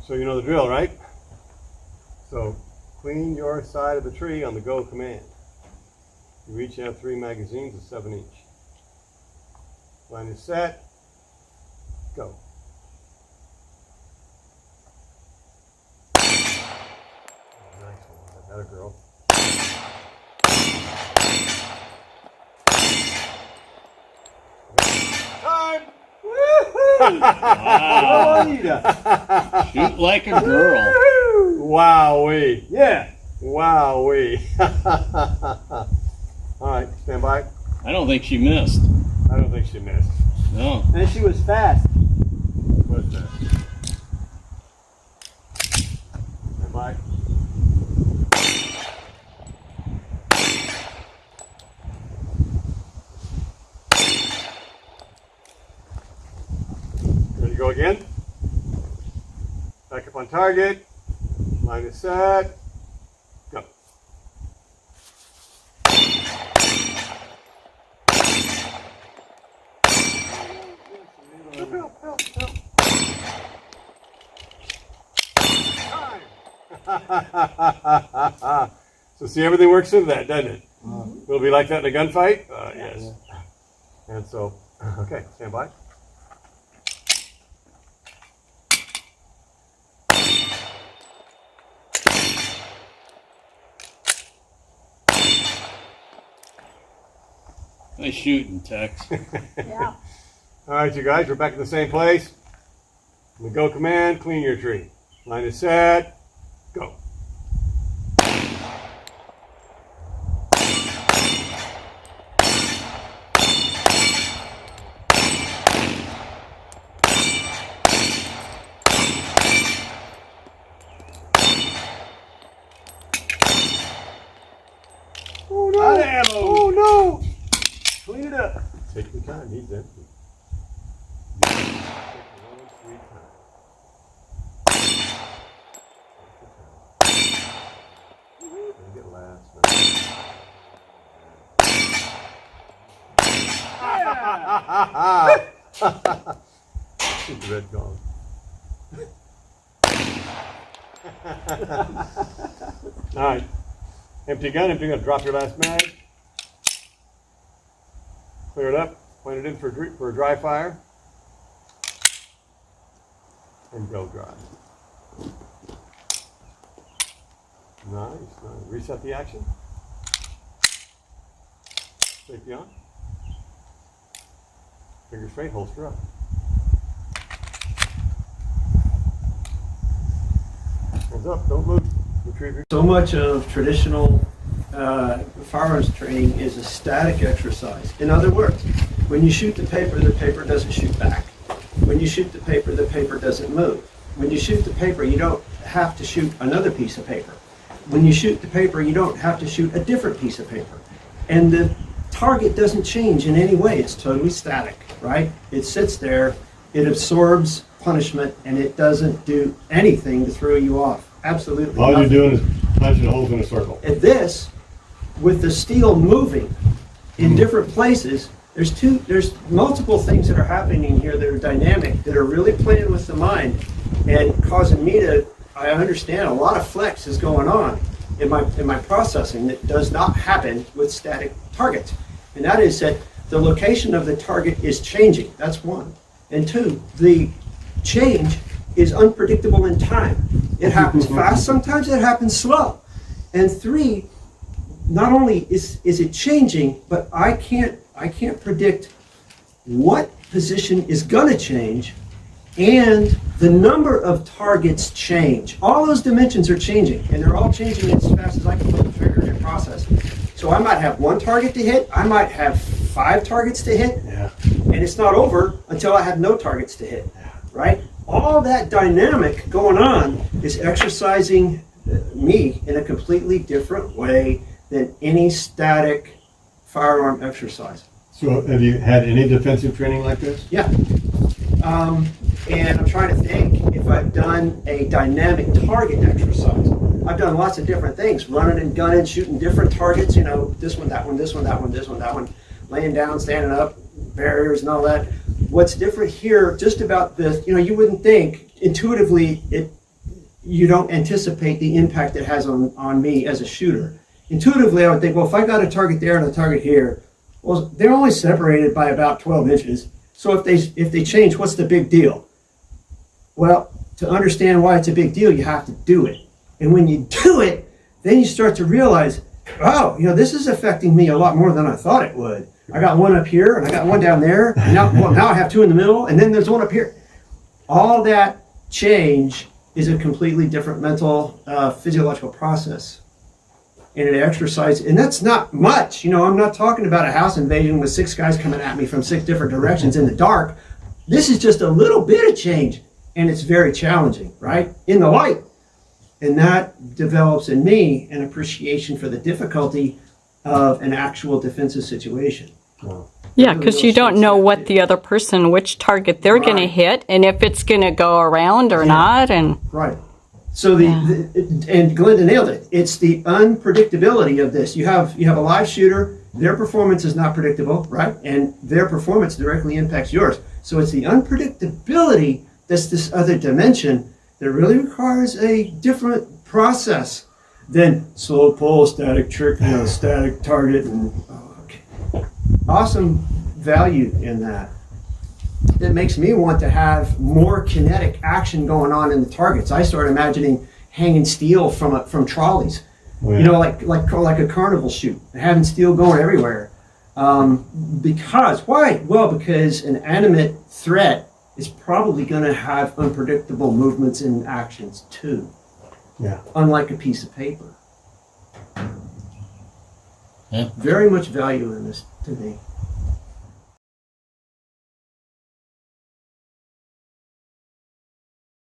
So you know the drill, right? So clean your side of the tree on the go command. You each have 3 magazines of 7 each. Line is set. Go. Nice one. That girl. Time! Wow. Shoot like a girl. Wowee. Yeah. Wowee. All right, stand by. I don't think she missed. I don't think she missed. No. And she was fast. What's that? Stand by. Ready to go again? Back up on target. Line is set. Go. Help, help, help. Time. So see, everything works into that, doesn't it? Will it be like that in a gunfight? Yes. And so, okay, stand by. Nice shooting, Tex. Yeah. All right, you guys, we're back in the same place. On the go command, clean your tree. Line is set. Go. Oh no! Out of ammo. Oh no! Clean it up. Take your time, he's empty. Sweet time. Get last. Shoot the red gong. All right. Empty gun. Drop your last mag. Clear it up. Point it in for a dry fire. And go dry. Nice. Reset the action. Safety on. Finger straight, holster up. Hands up, don't move. Retrieve your... So much of traditional firearms training is a static exercise. In other words, when you shoot the paper doesn't shoot back. When you shoot the paper doesn't move. When you shoot the paper, you don't have to shoot another piece of paper. When you shoot the paper, you don't have to shoot a different piece of paper. And the target doesn't change in any way. It's totally static, right? It sits there, it absorbs punishment, and it doesn't do anything to throw you off. Absolutely All nothing. you're doing is punching holes in a circle. And this, with the steel moving in different places, there's multiple things that are happening here that are dynamic, that are really playing with the mind and causing me to, I understand a lot of flex is going on in my processing that does not happen with static targets. And that is that the location of the target is changing. That's one. And two, the change is unpredictable in time. It happens fast, sometimes it happens slow. And three, not only is it changing, but I can't predict what position is gonna change, and the number of targets change. All those dimensions are changing, and they're all changing as fast as I can pull the trigger and process. So I might have one target to hit, I might have 5 targets to hit, and it's not over until I have no targets to hit, right? All that dynamic going on is exercising me in a completely different way than any static firearm exercise. So have you had any defensive training like this? Yeah. And I'm trying to think if I've done a dynamic target exercise. I've done lots of different things, running and gunning, shooting different targets, you know, this one, that one, this one, that one, this one, that one, laying down, standing up, barriers and all that. What's different here, just about this, you know, you wouldn't think intuitively you don't anticipate the impact it has on me as a shooter. Intuitively, I would think, well, if I got a target there and a target here, well, they're only separated by about 12 inches. So if they change, what's the big deal? Well, to understand why it's a big deal, you have to do it. And when you do it, then you start to realize, oh, this is affecting me a lot more than I thought it would. I got one up here, and I got one down there, and now I have two in the middle, and then there's one up here. All that change is a completely different mental, physiological process. And it exercises, and that's not much. I'm not talking about a house invasion with 6 guys coming at me from 6 different directions in the dark. This is just a little bit of change, and it's very challenging, right? In the light. And that develops in me an appreciation for the difficulty of an actual defensive situation. Wow. Yeah, because you don't know what the other person, which target they're going to hit, and if it's going to go around or not. And right. So and Glenda nailed it. It's the unpredictability of this. You have a live shooter. Their performance is not predictable, right? And their performance directly impacts yours. So it's the unpredictability that's this other dimension that really requires a different process than slow pull, static trick, static target, and awesome value in that. It makes me want to have more kinetic action going on in the targets. I start imagining hanging steel from trolleys, like a carnival shoot, having steel going everywhere. Because why? Well, because an animate threat is probably going to have unpredictable movements and actions too. Yeah. Unlike a piece of paper. Yeah. Very much value in this to me.